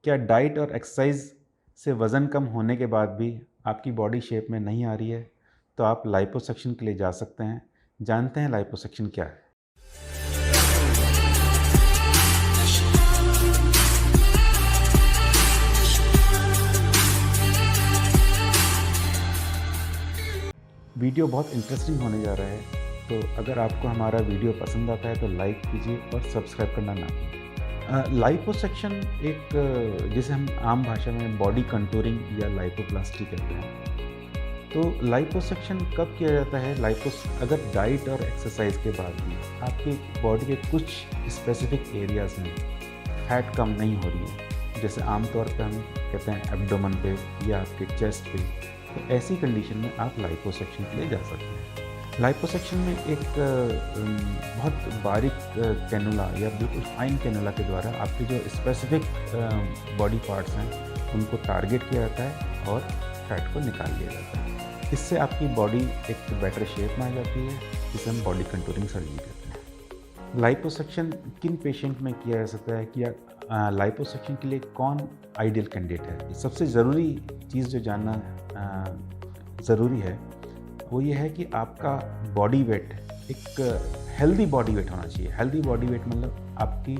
क्या डाइट और एक्सरसाइज से वज़न कम होने के बाद भी आपकी बॉडी शेप में नहीं आ रही है, तो आप लाइपोसक्शन के लिए जा सकते हैं। जानते हैं लाइपोसक्शन क्या है? वीडियो बहुत इंटरेस्टिंग होने जा रहा है, तो अगर आपको हमारा वीडियो पसंद आता है तो लाइक कीजिए और सब्सक्राइब करना ना भूलें। लाइपोसक्शन एक जिसे हम आम भाषा में बॉडी कंटूरिंग या लाइपोप्लास्टी कहते हैं। तो लाइपोसक्शन कब किया जाता है? अगर डाइट और एक्सरसाइज के बाद भी आपकी बॉडी के कुछ स्पेसिफिक एरियाज में फैट कम नहीं हो रही है, जैसे आमतौर पर हम कहते हैं एब्डोमेन पे या आपके चेस्ट पे, तो ऐसी कंडीशन में आप लाइपोसक्शन के लिए जा सकते हैं। लाइपोसक्शन में एक बहुत बारीक कैनुला या बिल्कुल फाइन कैनुला के द्वारा आपके जो स्पेसिफिक बॉडी पार्ट्स हैं उनको टारगेट किया जाता है और फैट को निकाल लिया जाता है। इससे आपकी बॉडी एक बेटर शेप में आ जाती है, जिसे हम बॉडी कंटूरिंग सर्जरी कहते हैं। लाइपोसक्शन किन पेशेंट में किया जा सकता है कि लाइपोसक्शन के लिए कौन आइडियल कैंडिडेट है? सबसे ज़रूरी चीज़ जो जानना ज़रूरी है वो ये है कि आपका बॉडी वेट एक हेल्दी बॉडी वेट होना चाहिए। हेल्दी बॉडी वेट मतलब आपकी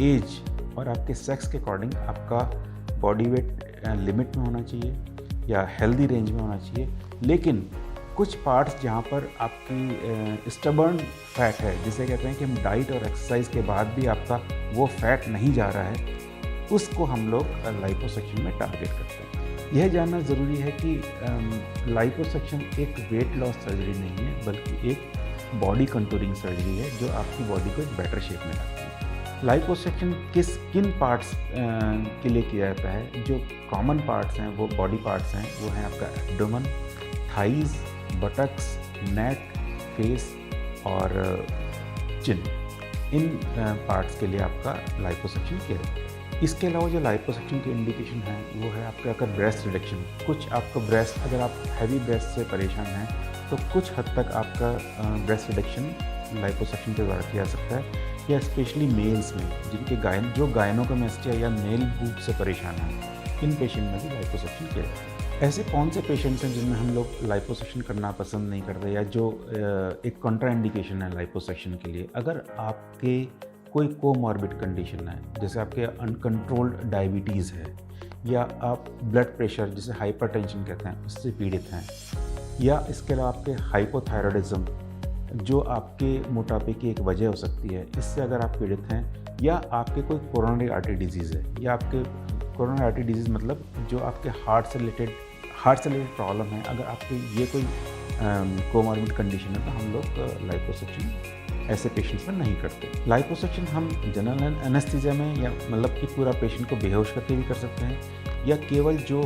एज और आपके सेक्स के अकॉर्डिंग आपका बॉडी वेट लिमिट में होना चाहिए या हेल्दी रेंज में होना चाहिए। लेकिन कुछ पार्ट्स जहाँ पर आपकी स्टबर्न फैट है, जिसे कहते हैं कि हम डाइट और एक्सरसाइज के बाद भी आपका वो फैट नहीं जा रहा है, उसको हम लोग लाइपोसक्शन में टारगेट करते हैं। यह जानना ज़रूरी है कि लाइपोसक्शन एक वेट लॉस सर्जरी नहीं है, बल्कि एक बॉडी कंटूरिंग सर्जरी है जो आपकी बॉडी को एक बेटर शेप में लाती है। लाइपोसक्शन किन पार्ट्स के लिए किया जाता है? जो कॉमन पार्ट्स हैं, वो बॉडी पार्ट्स हैं, वो हैं आपका एब्डोमेन, थाइज, बटक्स, नेक, फेस और चिन। इन पार्ट्स के लिए आपका लाइपोसक्शन किया जाता है। इसके अलावा जो लाइपोसक्शन की इंडिकेशन है वो है आपका अगर ब्रेस्ट रिडक्शन। कुछ आपका ब्रेस्ट, अगर आप हैवी ब्रेस्ट से परेशान हैं तो कुछ हद तक आपका ब्रेस्ट रिडक्शन लाइपोसक्शन के द्वारा किया जा सकता है, या स्पेशली मेल्स में जिनके जो गायनोकोमेस्टिया या मेल बूब से परेशान हैं, इन पेशेंट में भी लाइपोसक्शन किया जाता है। ऐसे कौन से पेशेंट्स हैं जिनमें हम लोग लाइपोसक्शन करना पसंद नहीं करते, या जो एक कॉन्ट्रा इंडिकेशन है लाइपोसक्शन के लिए? अगर आपके कोई कोमॉर्बिड कंडीशन है, जैसे आपके अनकंट्रोल्ड डायबिटीज़ है, या आप ब्लड प्रेशर जिसे हाइपरटेंशन कहते हैं उससे पीड़ित हैं, या इसके अलावा आपके हाइपोथायरॉयडिज्म जो आपके मोटापे की एक वजह हो सकती है, इससे अगर आप पीड़ित हैं, या आपके कोई कोरोनरी आर्टरी डिजीज़ है, या आपके कोरोनरी आर्टरी डिजीज़ मतलब जो आपके हार्ट से रिलेटेड प्रॉब्लम है, अगर आपके ये कोई कोमॉर्बिड कंडीशन है, तो हम लोग लाइपोसक्शन ऐसे पेशेंट्स में नहीं करते। लाइपोसक्शन हम जनरल एनेस्थीसिया में, या मतलब कि पूरा पेशेंट को बेहोश करके भी कर सकते हैं, या केवल जो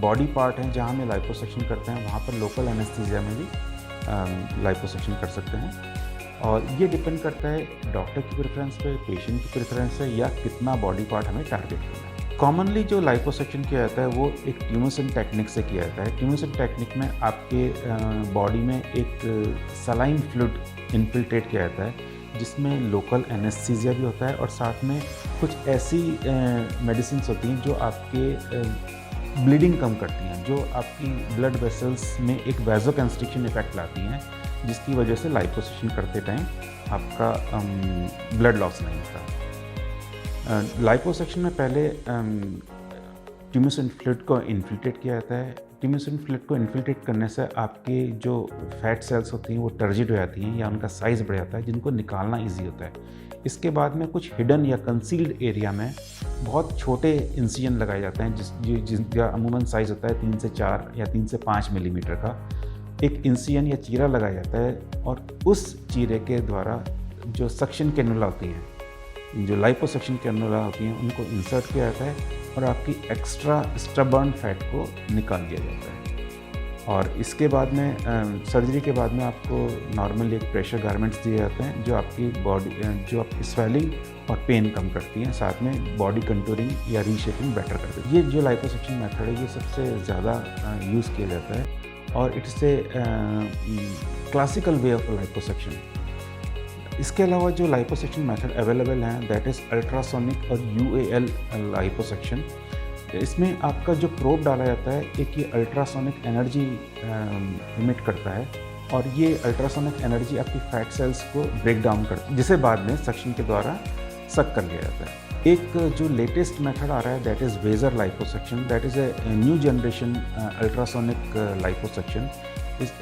बॉडी पार्ट हैं जहाँ हमें लाइपोसक्शन करते हैं वहाँ पर लोकल एनेस्थीसिया में भी लाइपोसक्शन कर सकते हैं। और ये डिपेंड करता है डॉक्टर की प्रेफरेंस पे, पेशेंट की प्रेफरेंस है, या कितना बॉडी पार्ट हमें टारगेट करना है। कॉमनली जो लाइपोसक्शन किया जाता है वो एक ट्यूमोसिन टेक्निक से किया जाता है। ट्यूमोसिन टेक्निक में आपके बॉडी में एक सलाइन फ्लूइड इन्फिल्ट्रेट किया जाता है, जिसमें लोकल एनेस्थीसिया भी होता है, और साथ में कुछ ऐसी मेडिसिन होती हैं जो आपके ब्लीडिंग कम करती हैं, जो आपकी ब्लड वेसल्स में एक वैसोकंस्ट्रिक्शन इफेक्ट लाती हैं, जिसकी वजह से लाइपोसक्शन करते टाइम आपका ब्लड लॉस नहीं होता। लाइपोसक्शन में पहले ट्यूमोसिन फ्लूइड को इन्फिल्ट्रेट किया जाता है। ट्यूमोसिन फ्लूइड को इन्फिल्ट्रेट करने से आपके जो फैट सेल्स होती हैं वो टर्जिड हो जाती हैं, या उनका साइज़ बढ़ जाता है, जिनको निकालना ईजी होता है। इसके बाद में कुछ हिडन या कंसील्ड एरिया में बहुत छोटे इंसिजन लगाए जाते हैं, जिनका अमूमन साइज़ होता है 3 से 4 या 3 से 5 मिलीमीटर का। एक इंसिजन या चीरा लगाया जाता है, और उस चीरे के द्वारा जो सक्शन कैनुला होती हैं, जो लाइपोसक्शन कैनुला होती हैं, उनको इंसर्ट किया जाता है, और आपकी एक्स्ट्रा स्टबर्न फैट को निकाल दिया जाता है। और इसके बाद में सर्जरी के बाद में आपको नॉर्मली एक प्रेशर गारमेंट्स दिए जाते हैं, जो आपकी बॉडी जो आपकी स्वेलिंग और पेन कम करती हैं, साथ में बॉडी कंटूरिंग या रीशेपिंग बेटर करती है। ये जो लाइपोसक्शन मेथड है, ये सबसे ज़्यादा यूज़ किया जाता है, और it's a classical way of liposuction. इसके अलावा जो लाइपोसक्शन मेथड अवेलेबल हैं दैट इज़ अल्ट्रासोनिक और यूएएल लाइपोसक्शन। इसमें आपका जो प्रोब डाला जाता है एक ये अल्ट्रासोनिक एनर्जी इमिट करता है और ये अल्ट्रासोनिक एनर्जी आपकी फैट सेल्स को ब्रेक डाउन करती है जिसे बाद में सक्शन के द्वारा सक कर लिया जाता है। एक जो लेटेस्ट मेथड आ रहा है that is vaser liposuction, that is a new generation ultrasonic liposuction. इस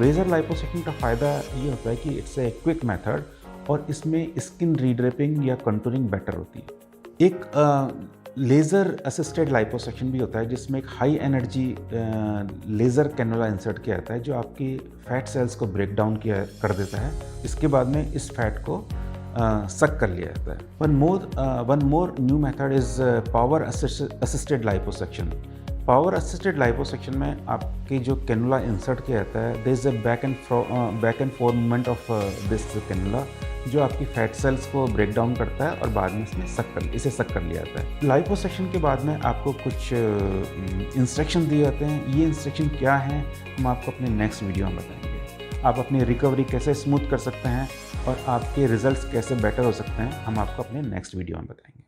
वेजर लाइपोसक्शन का फ़ायदा ये होता है कि इट्स ए क्विक मेथड और इसमें स्किन रीड्रेपिंग या कंटूरिंग बेटर होती है। एक लेज़र असिस्टेड लाइपोसक्शन भी होता है जिसमें एक high energy laser cannula insert किया जाता है जो आपकी फैट सेल्स को ब्रेक डाउन किया कर देता है। इसके बाद में इस फैट को सक कर लिया जाता है। One more new method is power assisted liposuction. Power assisted liposuction में आपकी जो कैनुला इंसर्ट किया जाता है there is a back and forth movement of this cannula जो आपकी फैट सेल्स को ब्रेक डाउन करता है और बाद में इसे सक कर लिया जाता है। लाइपोसक्शन के बाद में आपको कुछ इंस्ट्रक्शन दिए जाते हैं। ये इंस्ट्रक्शन क्या हैं हम आपको अपने नेक्स्ट वीडियो में बताएंगे। आप अपनी रिकवरी कैसे स्मूथ कर सकते हैं और आपके रिजल्ट्स कैसे बेटर हो सकते हैं हम आपको अपने नेक्स्ट वीडियो में बताएंगे।